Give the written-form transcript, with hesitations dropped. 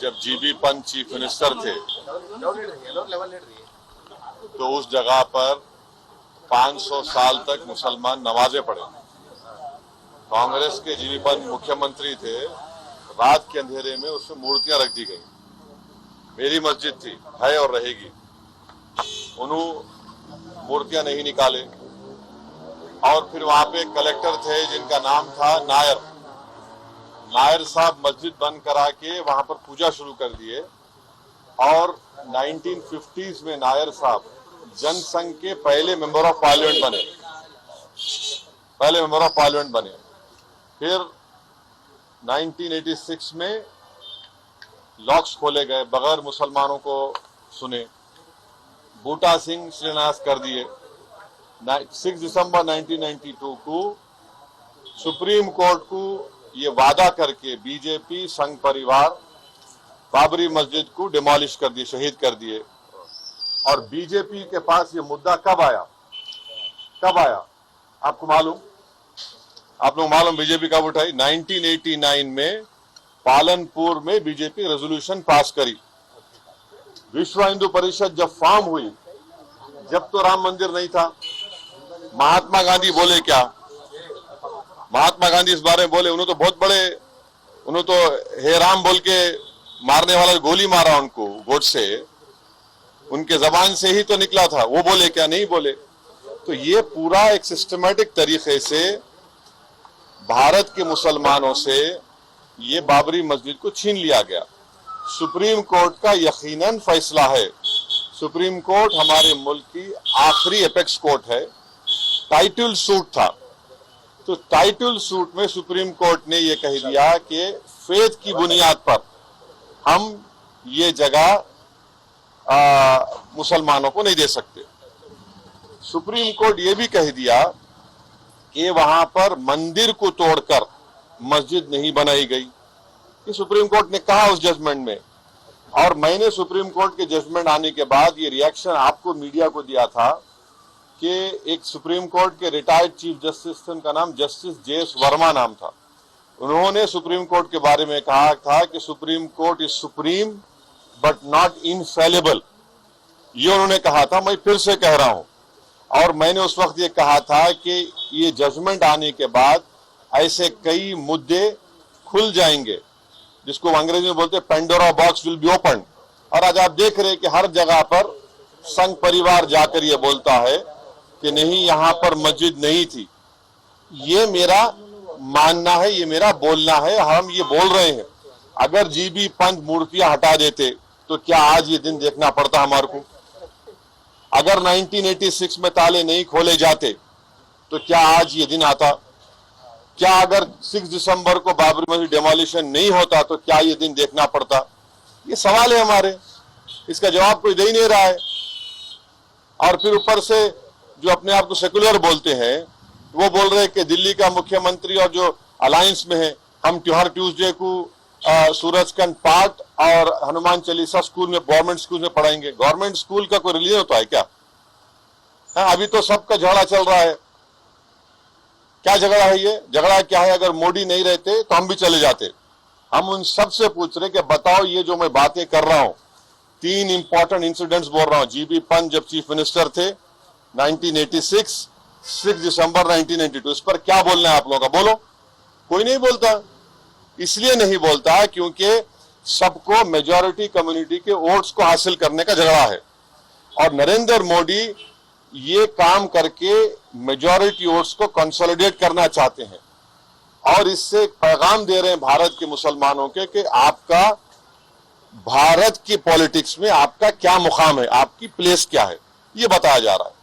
जब GB Pant chief minister थे तो उस जगह पर 500 साल तक मुसलमान नमाजें पढ़े। कांग्रेस के जीबी पंत मुख्यमंत्री थे, रात के अंधेरे में उसमें मूर्तियां रख दी गई। मेरी मस्जिद थी, है और रहेगी। उन्होंने मूर्तियां नहीं निकाले। और फिर वहां पे कलेक्टर थे जिनका नाम था नायर साहब मस्जिद बंद करा के वहां पर पूजा शुरू कर दिए। और 1950s में नायर साहब जनसंघ के पहले मेंबर ऑफ पार्लियामेंट बने। फिर 1986 में लॉक्स खोले गए, बगैर मुसलमानों को सुने। बूटा सिंह शिलान्यास कर दिए। 6 दिसंबर 1992 को सुप्रीम कोर्ट को ये वादा करके बीजेपी संघ परिवार बाबरी मस्जिद को डिमोलिश कर दिए, शहीद कर दिए। और बीजेपी के पास ये मुद्दा कब आया आपको मालूम? आप लोग मालूम बीजेपी कब उठाई? 1989 में पालनपुर में बीजेपी रेजोल्यूशन पास करी। विश्व हिंदू परिषद जब फॉर्म हुई, जब तो राम मंदिर नहीं था। महात्मा गांधी बोले क्या? महात्मा गांधी इस बारे में बोले, उन्होंने तो बहुत बड़े, उन्होंने तो हे राम बोल के मारने वाला गोली मारा उनको गोडसे, उनके जबान से ही तो निकला था। वो बोले क्या? नहीं बोले। तो ये पूरा एक सिस्टमैटिक तरीके से भारत के मुसलमानों से ये बाबरी मस्जिद को छीन लिया गया। सुप्रीम कोर्ट का यकीनन फैसला है। सुप्रीम कोर्ट हमारे मुल्क की आखिरी एपेक्स कोर्ट है। टाइटल सूट था, तो टाइटल सूट में सुप्रीम कोर्ट ने यह कह दिया कि फेथ की बुनियाद पर हम ये जगह मुसलमानों को नहीं दे सकते। सुप्रीम कोर्ट ये भी कह दिया कि वहां पर मंदिर को तोड़कर मस्जिद नहीं बनाई गई। ये सुप्रीम कोर्ट ने कहा उस जजमेंट में। और मैंने सुप्रीम कोर्ट के जजमेंट आने के बाद ये रिएक्शन आपको मीडिया को दिया था कि एक सुप्रीम कोर्ट के रिटायर्ड चीफ जस्टिस थे, उनका नाम जस्टिस JS वर्मा नाम था। उन्होंने सुप्रीम कोर्ट के बारे में कहा था कि supreme court is supreme but not infallible. ये उन्होंने कहा था, मैं फिर से कह रहा हूं। और मैंने उस वक्त ये कहा था कि ये जजमेंट आने के बाद ऐसे कई मुद्दे खुल जाएंगे, जिसको अंग्रेजी में बोलते हैं Pandora box will be open. और आज आप देख रहे हैं कि हर जगह पर संघ परिवार जाकर ये बोलता है कि नहीं, यहां पर मस्जिद नहीं थी। ये मेरा मानना है, ये मेरा बोलना है, हम ये बोल रहे हैं। अगर जीबी पंत मूर्तियां हटा देते तो क्या आज ये दिन देखना पड़ता हमारे को? अगर 1986 में ताले नहीं खोले जाते तो क्या आज ये दिन आता? क्या अगर 6 दिसंबर को बाबरी मस्जिद डेमोलिशन नहीं होता तो क्या ये दिन देखना पड़ता? ये सवाल है हमारे, इसका जवाब कोई दे ही नहीं रहा है। और फिर ऊपर से जो अपने आप को सेकुलर बोलते हैं, वो बोल रहे हैं कि दिल्ली का मुख्यमंत्री और जो अलायंस में है, हम हर ट्यूसडे को सूरजकंड पाठ और हनुमान चालीसा स्कूल में, गवर्नमेंट स्कूल में पढ़ाएंगे। गवर्नमेंट स्कूल का कोई रिलीजन होता है क्या? अभी तो सबका झगड़ा चल रहा है। क्या झगड़ा है ये? झगड़ा क्या है? अगर मोदी नहीं रहते तो हम भी चले जाते। हम उन सबसे पूछ रहे कि बताओ, ये जो मैं बातें कर रहा हूं, 3 इंपॉर्टेंट इंसिडेंट्स बोल रहा हूं। जीबी पंत जब चीफ मिनिस्टर थे 1986, 6 दिसंबर 1992, इस पर क्या बोलना है आप लोगों का? बोलो। कोई नहीं बोलता। इसलिए नहीं बोलता क्योंकि सबको मेजॉरिटी कम्युनिटी के वोट्स को हासिल करने का झगड़ा है। और नरेंद्र मोदी ये काम करके मेजॉरिटी वोट्स को कंसोलिडेट करना चाहते हैं। और इससे एक पैगाम दे रहे हैं भारत के मुसलमानों के कि आपका भारत की पॉलिटिक्स में आपका क्या मुकाम है, आपकी प्लेस क्या है, ये बताया जा रहा है।